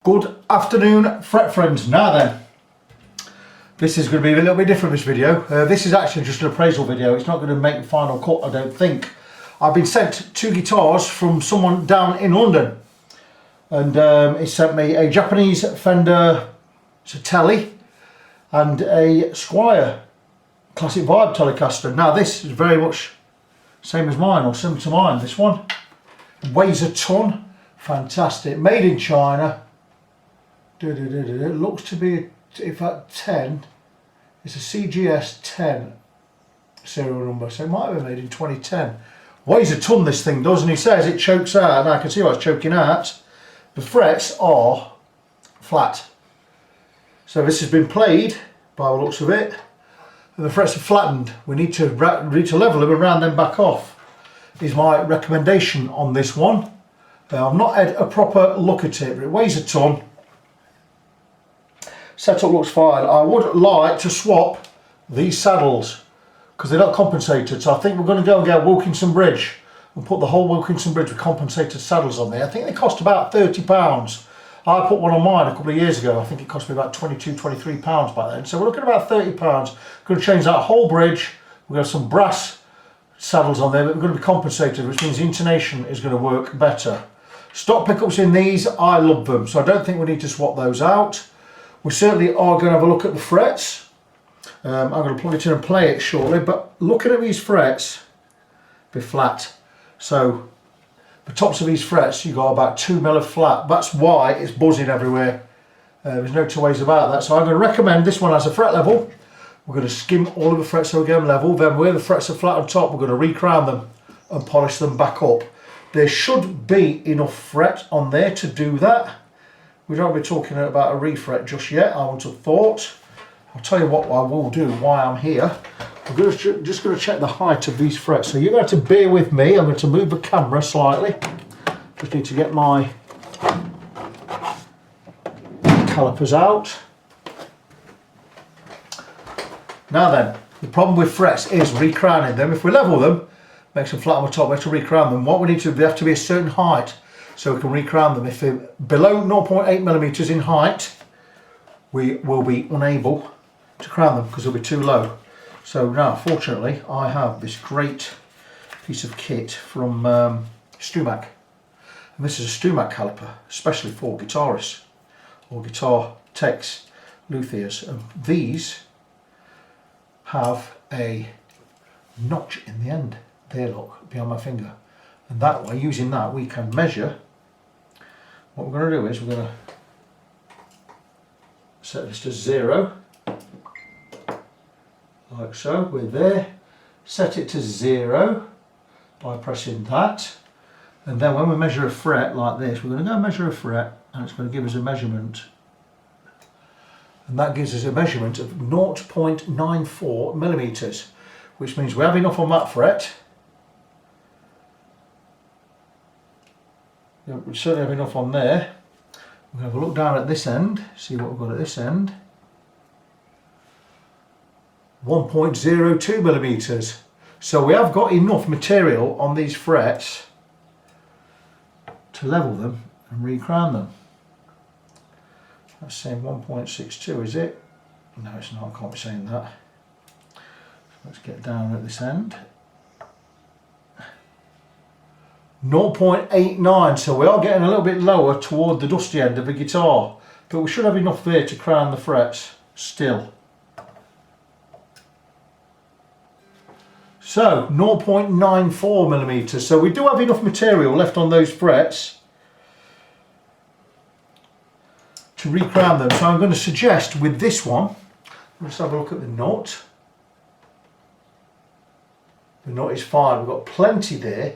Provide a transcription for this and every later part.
Good afternoon, fret friends. Now then, this is going to be a little bit different, this video. This is actually just an appraisal video. It's not going to make the final cut, I don't think. I've been sent two guitars from someone down in London, and he sent me a Japanese Fender, it's a Tele, and a Squier Classic Vibe Telecaster. Now this is very much same as mine, or similar to mine. This one weighs a ton, fantastic, made in China. It looks to be, in fact, 10. It's a CGS 10 serial number, so it might have been made in 2010. Weighs a ton, this thing does, and he says it chokes out, and I can see what it's choking out. The frets are flat. So this has been played, by the looks of it, and the frets are flattened. We need to level them and round them back off, is my recommendation on this one. I've not had a proper look at it, but it weighs a ton. Setup looks fine. I would like to swap these saddles because they're not compensated, so I think we're going to go and get a Wilkinson bridge and put the whole Wilkinson bridge with compensated saddles on there. I think they cost about £30. I put one on mine a couple of years ago. I think it cost me about £22, £23 back then, so we're looking at about £30. Going to change that whole bridge. We've got some brass saddles on there, but we're going to be compensated, which means the intonation is going to work better. Stock pickups in these, I love them, so I don't think we need to swap those out. We certainly are going to have a look at the frets. I'm going to plug it in and play it shortly, but looking at these frets, they're flat. So the tops of these frets, you've got about 2 mil of flat. That's why it's buzzing everywhere. There's no two ways about that. So I'm going to recommend this one as a fret level. We're going to skim all of the frets so we get them level. Then where the frets are flat on top, we're going to re-crown them and polish them back up. There should be enough fret on there to do that. We don't be talking about a refret just yet, I wouldn't have thought. I'll tell you what I will do while I'm here. I'm just going to check the height of these frets. So you're going to have to bear with me. I'm going to move the camera slightly. Just need to get my calipers out. Now then, the problem with frets is re-crowning them. If we level them, makes them flat on the top, we have to re-crown them. What we need to do, they have to be a certain height, so we can re-crown them. If they're below 0.8 millimeters in height, we will be unable to crown them because they'll be too low. So now, fortunately, I have this great piece of kit from Stumac. And this is a Stumac caliper, especially for guitarists or guitar techs, luthiers. And these have a notch in the end. There, look, behind my finger. And that way, using that, we can measure. What we're going to do is we're going to set this to 0, like so. We're there. Set it to 0 by pressing that, and then when we measure a fret like this, we're going to go measure a fret, and it's going to give us a measurement, and that gives us a measurement of 0.94 millimeters, which means we have enough on that fret. We certainly have enough on there. We'll have a look down at this end, see what we've got at this end. 1.02 millimeters. So we have got enough material on these frets to level them and re-crown them. That's saying 1.62, is it? No, it's not. I can't be saying that. Let's get down at this end. 0.89, so we are getting a little bit lower toward the dusty end of the guitar, but we should have enough there to crown the frets still. So 0.94 millimeters, so we do have enough material left on those frets to re-crown them. So I'm going to suggest with this one, let's have a look at the nut. The nut is fine, we've got plenty there.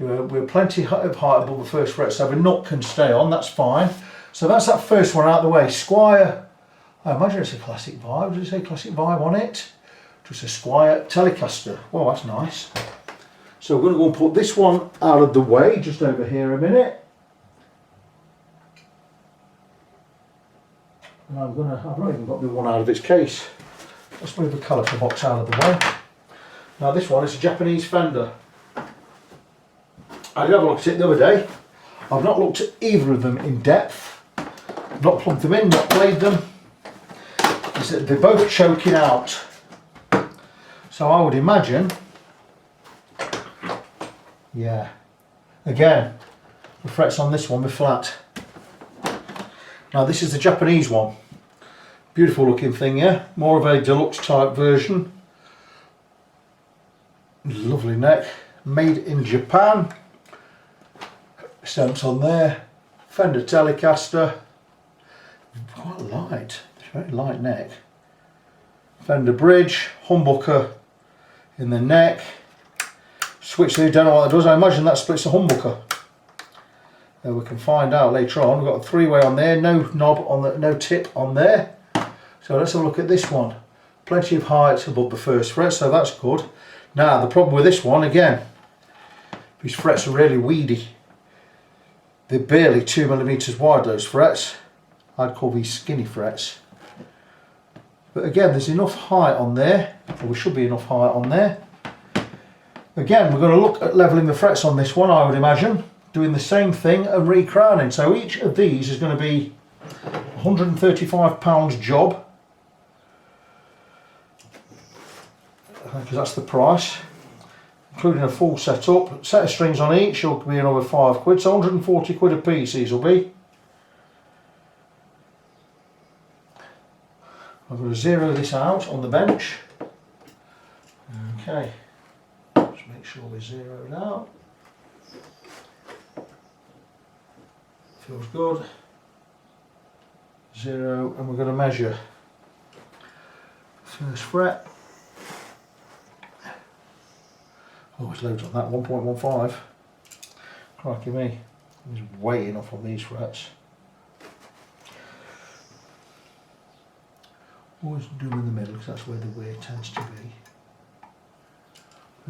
We're plenty of height above the first fret, so the nut can stay on, that's fine. So that's that first one out of the way. Squier, I imagine it's a Classic Vibe. Does it say Classic Vibe on it? Just a Squier Telecaster. Well, that's nice. So we're going to go and put this one out of the way, just over here a minute. And I've not even got the one out of its case. Let's move the caliper box out of the way. Now this one is a Japanese Fender. I did have a look at it the other day. I've not looked at either of them in depth. not plugged them in, not played them, is that they're both choking out. So I would imagine, yeah, again, the frets on this one were flat. Now this is the Japanese one. Beautiful looking thing, yeah? More of a deluxe type version. Lovely neck. Made in Japan. Stamps on there. Fender Telecaster. Quite light. Very light neck. Fender bridge. Humbucker in the neck. Switch there, don't know what that does. I imagine that splits the humbucker. We can find out later on. We've got a three-way on there, no knob on the, no tip on there. So let's have a look at this one. Plenty of height above the first fret, so that's good. Now the problem with this one, again, these frets are really weedy. They're barely 2mm wide, those frets. I'd call these skinny frets. But again, there's enough height on there, or there should be enough height on there. Again, we're going to look at levelling the frets on this one, I would imagine. Doing the same thing and re-crowning. So each of these is going to be £135 job, because that's the price, including a full setup. Set of strings on each will be another £5, so 140 quid a piece these will be. I'm going to zero this out on the bench. Okay, just make sure we zero it out. Feels good. Zero, and we're going to measure. First fret. Oh, it's loads on that, 1.15. Crikey me. There's way enough on these frets. Always do them in the middle because that's where the wear tends to be.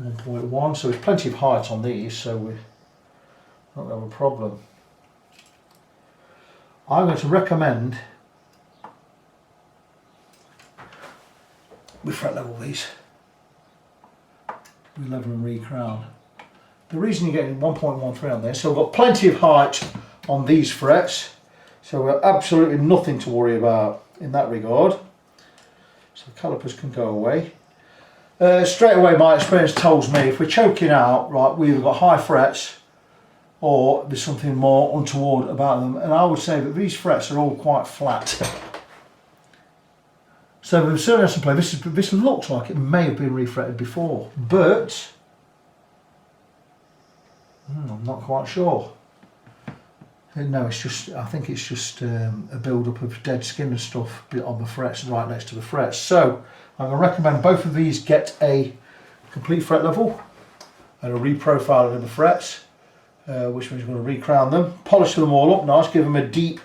1.1, so there's plenty of height on these, so we're not going to have a problem. I'm going to recommend we fret level these. We level and re-crown. The reason you're getting 1.13 on there, so we've got plenty of height on these frets, so we're absolutely nothing to worry about in that regard. So the calipers can go away. Straight away, my experience tells me if we're choking out, right, we've either got high frets or there's something more untoward about them, and I would say that these frets are all quite flat. So with a certain essence play, this looks like it may have been refretted before, but I'm not quite sure. No, it's just, I think it's just a build-up of dead skin and stuff on the frets, right next to the frets. So I'm going to recommend both of these get a complete fret level and a reprofiling of the frets. Which means we're going to re-crown them, polish them all up nice, give them a deep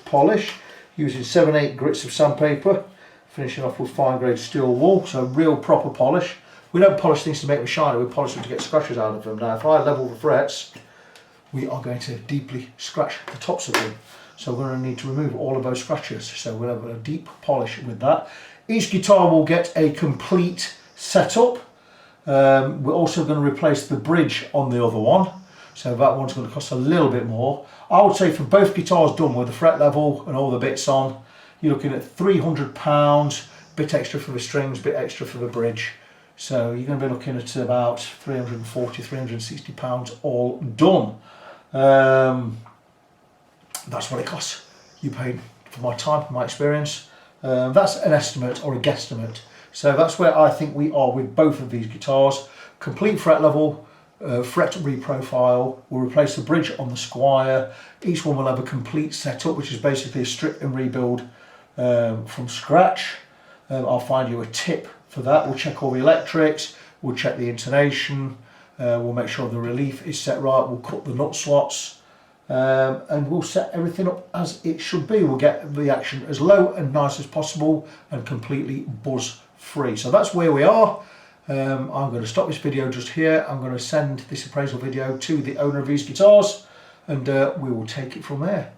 polish using 7-8 grits of sandpaper, finishing off with fine grade steel wool, so real proper polish. We don't polish things to make them shiny, we polish them to get scratches out of them. Now if I level the frets, we are going to deeply scratch the tops of them, so we're going to need to remove all of those scratches, so we'll have a deep polish with that. Each guitar will get a complete setup. We're also going to replace the bridge on the other one. So that one's going to cost a little bit more. I would say for both guitars done with the fret level and all the bits on, you're looking at £300, bit extra for the strings, bit extra for the bridge. So you're going to be looking at about £340, £360 all done. That's what it costs. You paid for my time, my experience. That's an estimate or a guesstimate. So that's where I think we are with both of these guitars. Complete fret level. Fret reprofile, we'll replace the bridge on the Squier. Each one will have a complete setup, which is basically a strip and rebuild from scratch. I'll find you a tip for that. We'll check all the electrics, we'll check the intonation, we'll make sure the relief is set right, we'll cut the nut slots, and we'll set everything up as it should be. We'll get the action as low and nice as possible and completely buzz free. So that's where we are. I'm going to stop this video just here. I'm going to send this appraisal video to the owner of these guitars, and we will take it from there.